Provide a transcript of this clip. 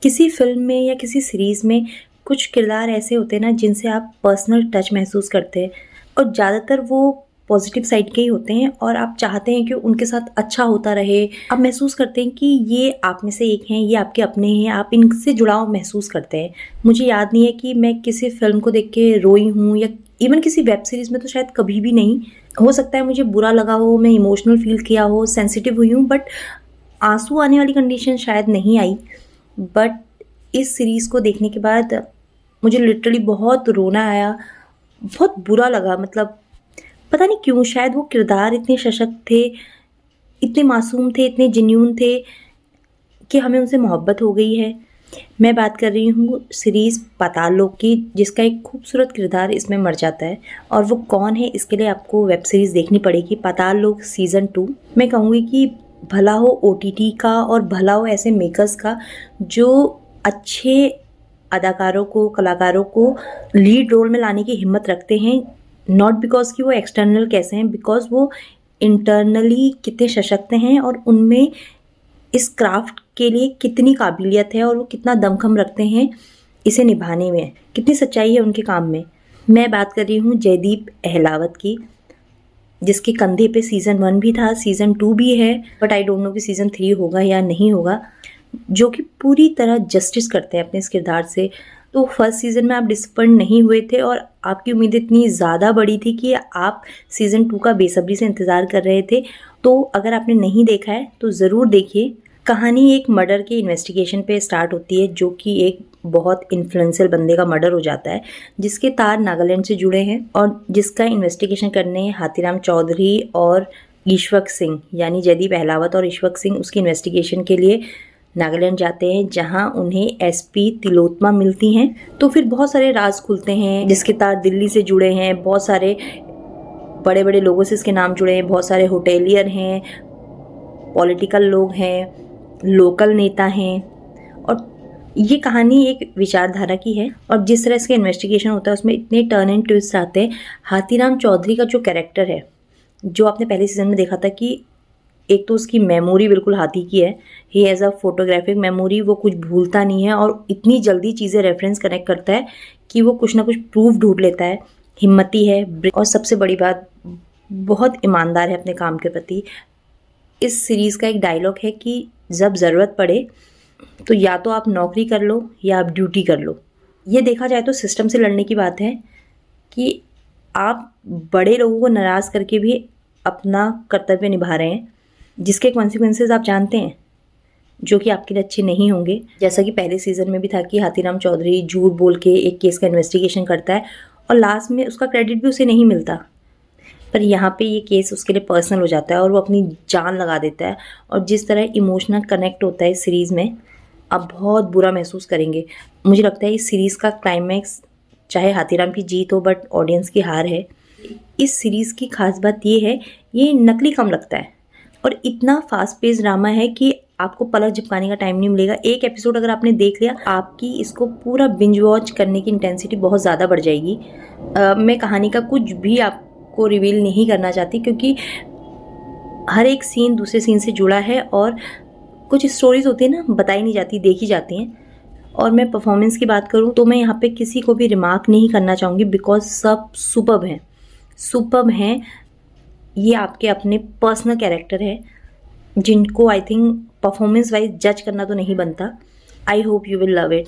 किसी फ़िल्म में या किसी सीरीज़ में कुछ किरदार ऐसे होते हैं ना जिनसे आप पर्सनल टच महसूस करते हैं और ज़्यादातर वो पॉजिटिव साइड के ही होते हैं और आप चाहते हैं कि उनके साथ अच्छा होता रहे। आप महसूस करते हैं कि ये आप में से एक हैं, ये आपके अपने हैं, आप इनसे जुड़ाव महसूस करते हैं। मुझे याद नहीं है कि मैं किसी फ़िल्म को देख के रोई हूँ या इवन किसी वेब सीरीज़ में तो शायद कभी भी नहीं। हो सकता है मुझे बुरा लगा हो, मैं इमोशनल फ़ील किया हो, सेंसिटिव हुई हूँ, बट आँसू आने वाली कंडीशन शायद नहीं आई। बट इस सीरीज़ को देखने के बाद मुझे लिटरली बहुत रोना आया, बहुत बुरा लगा। मतलब पता नहीं क्यों, शायद वो किरदार इतने सशक्त थे, इतने मासूम थे, इतने जेन्युइन थे कि हमें उनसे मोहब्बत हो गई है। मैं बात कर रही हूँ सीरीज़ पाताल लोक की, जिसका एक खूबसूरत किरदार इसमें मर जाता है और वो कौन है इसके लिए आपको वेब सीरीज़ देखनी पड़ेगी, पाताल लोक सीज़न 2। मैं कहूँगी कि भला हो OTT का और भला हो ऐसे मेकर्स का जो अच्छे अदाकारों को, कलाकारों को लीड रोल में लाने की हिम्मत रखते हैं। नॉट बिकॉज कि वो एक्सटर्नल कैसे हैं, बिकॉज वो इंटरनली कितने सशक्त हैं और उनमें इस क्राफ्ट के लिए कितनी काबिलियत है और वो कितना दमखम रखते हैं इसे निभाने में, कितनी सच्चाई है उनके काम में। मैं बात कर रही हूँ जयदीप अहलावत की, जिसके कंधे पे सीज़न 1 भी था, सीज़न 2 भी है, बट आई डोंट नो कि सीज़न 3 होगा या नहीं होगा, जो कि पूरी तरह जस्टिस करते हैं अपने इस किरदार से। तो फर्स्ट सीज़न में आप डिसअपॉइंट नहीं हुए थे और आपकी उम्मीद इतनी ज़्यादा बड़ी थी कि आप सीज़न 2 का बेसब्री से इंतज़ार कर रहे थे। तो अगर आपने नहीं देखा है तो ज़रूर देखिए। कहानी एक मर्डर के इन्वेस्टिगेशन पे स्टार्ट होती है, जो कि एक बहुत इन्फ्लुएंशियल बंदे का मर्डर हो जाता है, जिसके तार नागालैंड से जुड़े हैं और जिसका इन्वेस्टिगेशन करने हाथीराम चौधरी और ईश्वक सिंह, यानी जयदीप अहलावत और ईश्वक सिंह, उसकी इन्वेस्टिगेशन के लिए नागालैंड जाते हैं, जहां उन्हें SP तिलोत्मा मिलती हैं। तो फिर बहुत सारे राज खुलते हैं, जिसके तार दिल्ली से जुड़े हैं, बहुत सारे बड़े बड़े लोगों से इसके नाम जुड़े हैं, बहुत सारे होटेलियर हैं, पॉलिटिकल लोग हैं, लोकल नेता हैं। और ये कहानी एक विचारधारा की है और जिस तरह इसका इन्वेस्टिगेशन होता है उसमें इतने टर्न एंड ट्विस्ट आते हैं। हाथीराम चौधरी का जो कैरेक्टर है, जो आपने पहले सीज़न में देखा था कि एक तो उसकी मेमोरी बिल्कुल हाथी की है, he has a photographic memory, वो कुछ भूलता नहीं है और इतनी जल्दी चीज़ें रेफरेंस कनेक्ट करता है कि वो कुछ ना कुछ प्रूफ ढूंढ लेता है। हिम्मती है और सबसे बड़ी बात, बहुत ईमानदार है अपने काम के प्रति। इस सीरीज़ का एक डायलॉग है कि जब ज़रूरत पड़े तो या तो आप नौकरी कर लो या आप ड्यूटी कर लो। ये देखा जाए तो सिस्टम से लड़ने की बात है कि आप बड़े लोगों को नाराज़ करके भी अपना कर्तव्य निभा रहे हैं, जिसके कॉन्सिक्वेंसेस आप जानते हैं, जो कि आपके लिए अच्छे नहीं होंगे। जैसा कि पहले सीज़न में भी था कि हाथीराम चौधरी झूठ बोल के एक केस का इन्वेस्टिगेशन करता है और लास्ट में उसका क्रेडिट भी उसे नहीं मिलता, पर यहाँ पे ये केस उसके लिए पर्सनल हो जाता है और वो अपनी जान लगा देता है। और जिस तरह इमोशनल कनेक्ट होता है इस सीरीज़ में, आप बहुत बुरा महसूस करेंगे। मुझे लगता है इस सीरीज़ का क्लाइमैक्स, चाहे हाथीराम की जीत हो बट ऑडियंस की हार है। इस सीरीज़ की खास बात ये है, ये नकली कम लगता है और इतना फास्ट पेस ड्रामा है कि आपको पलक झपकाने का टाइम नहीं मिलेगा। एक एपिसोड अगर आपने देख लिया, आपकी इसको पूरा बिंज वॉच करने की इंटेंसिटी बहुत ज़्यादा बढ़ जाएगी। मैं कहानी का कुछ भी आपको रिवील नहीं करना चाहती, क्योंकि हर एक सीन दूसरे सीन से जुड़ा है और कुछ स्टोरीज़ होती है ना, बताई नहीं जाती, देखी जाती हैं। और मैं परफॉर्मेंस की बात करूँ तो मैं यहाँ पे किसी को भी रिमार्क नहीं करना चाहूँगी, बिकॉज सब सुपर्ब हैं, सुपर्ब हैं। ये आपके अपने पर्सनल कैरेक्टर है जिनको आई थिंक परफॉर्मेंस वाइज जज करना तो नहीं बनता। I hope you will love it.